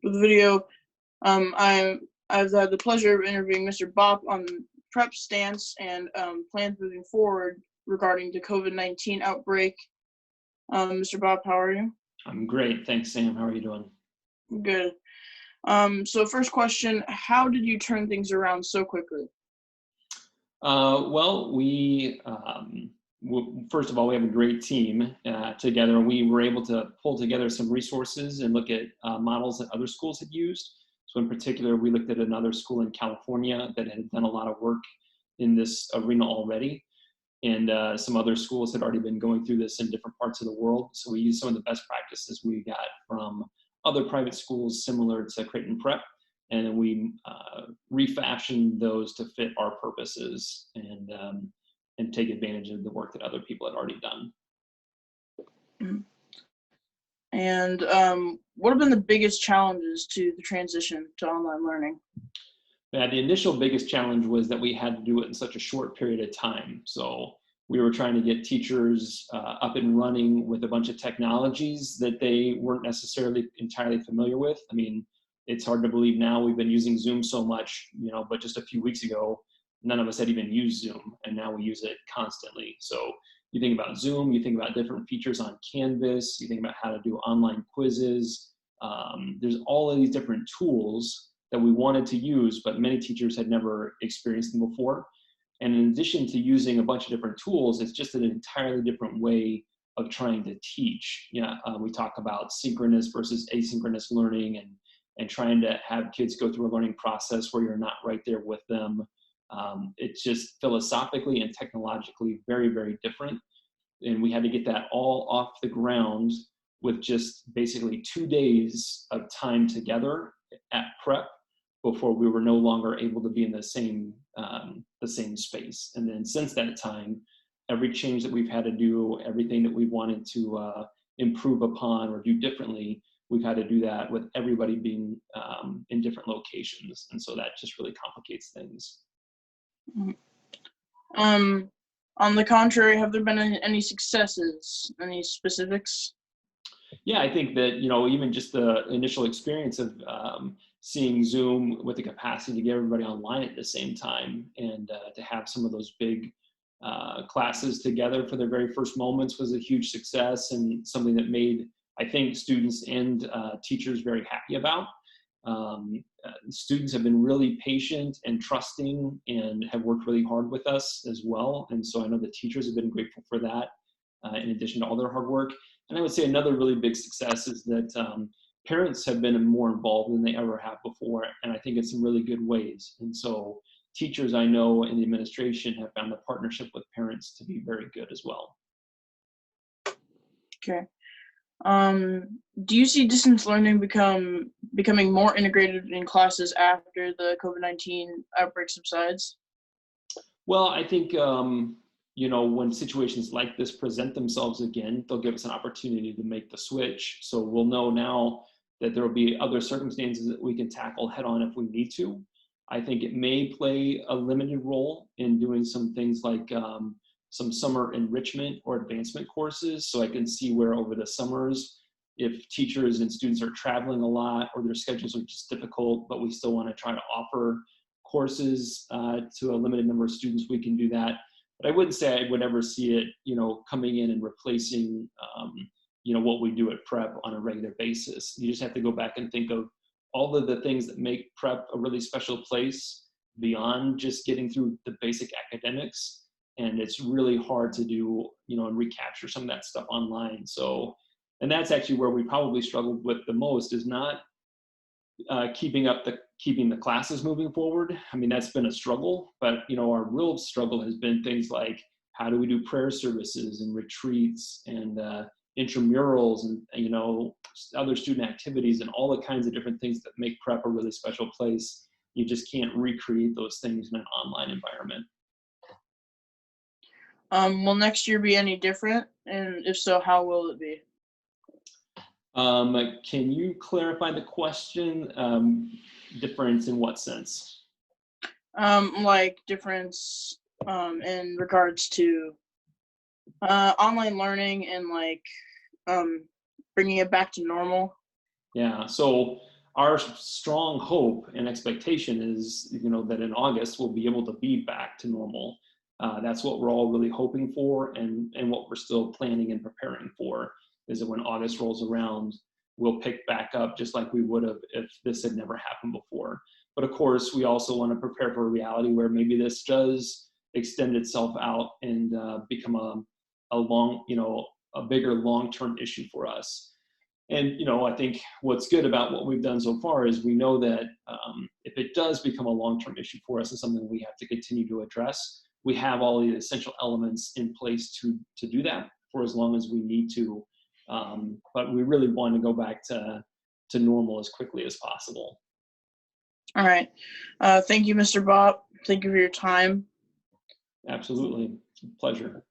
with the video. I've had the pleasure of interviewing Mr. Bopp on prep stance and plans moving forward regarding the COVID-19 outbreak. Mr. Bopp, how are you? I'm great. Thanks, Sam. How are you doing? Good. So first question, how did you turn things around so quickly? Well, first of all, we have a great team together. We were able to pull together some resources and look at models that other schools had used. So in particular, we looked at another school in California that had done a lot of work in this arena already. And some other schools had already been going through this in different parts of the world. So we used some of the best practices we got from other private schools similar to Creighton Prep. And then we refashioned those to fit our purposes and take advantage of the work that other people had already done. And what have been the biggest challenges to the transition to online learning? Yeah, the initial biggest challenge was that we had to do it in such a short period of time. So we were trying to get teachers up and running with a bunch of technologies that they weren't necessarily entirely familiar with. I mean, it's hard to believe now we've been using Zoom so much, but just a few weeks ago, none of us had even used Zoom, and now we use it constantly. So you think about Zoom, you think about different features on Canvas, you think about how to do online quizzes. There's all of these different tools that we wanted to use, but many teachers had never experienced them before. And in addition to using a bunch of different tools, it's just an entirely different way of trying to teach. We talk about synchronous versus asynchronous learning and trying to have kids go through a learning process where you're not right there with them. It's just philosophically and technologically very, very different. And we had to get that all off the ground with just basically 2 days of time together at prep before we were no longer able to be in the same space. And then since that time, every change that we've had to do, everything that we wanted to improve upon or do differently, we've had to do that with everybody being in different locations. And so that just really complicates things. On the contrary, have there been any successes, any specifics? Yeah, I think that, even just the initial experience of seeing Zoom with the capacity to get everybody online at the same time and to have some of those big classes together for their very first moments was a huge success and something that made, I think, students and teachers very happy about. Students have been really patient and trusting and have worked really hard with us as well. And so I know the teachers have been grateful for that in addition to all their hard work. And I would say another really big success is that parents have been more involved than they ever have before, and I think in some really good ways. And so teachers I know in the administration have found the partnership with parents to be very good as well. Okay. Do you see distance learning becoming more integrated in classes after the COVID-19 outbreak subsides? Well, I think when situations like this present themselves again, they'll give us an opportunity to make the switch. So we'll know now that there will be other circumstances that we can tackle head on if we need to. I think it may play a limited role in doing some things like some summer enrichment or advancement courses. So I can see where over the summers, if teachers and students are traveling a lot or their schedules are just difficult, but we still want to try to offer courses to a limited number of students, we can do that. But I wouldn't say I would ever see it, coming in and replacing, what we do at prep on a regular basis. You just have to go back and think of all of the things that make prep a really special place beyond just getting through the basic academics. And it's really hard to do, and recapture some of that stuff online. So, and that's actually where we probably struggled with the most is not keeping the classes moving forward. I mean, that's been a struggle, but our real struggle has been things like how do we do prayer services and retreats and intramurals and other student activities and all the kinds of different things that make prep a really special place. You just can't recreate those things in an online environment. Will next year be any different? And if so, how will it be? Can you clarify the question? Difference in what sense? Like difference in regards to online learning and like bringing it back to normal. Yeah, so our strong hope and expectation is, that in August we'll be able to be back to normal. That's what we're all really hoping for, and what we're still planning and preparing for, is that when August rolls around, we'll pick back up just like we would have if this had never happened before. But of course, we also want to prepare for a reality where maybe this does extend itself out and become a bigger long-term issue for us. And I think what's good about what we've done so far is we know that if it does become a long-term issue for us and something we have to continue to address, we have all the essential elements in place to do that for as long as we need to. But we really want to go back to normal as quickly as possible. All right. Thank you, Mr. Bopp. Thank you for your time. Absolutely. It's a pleasure.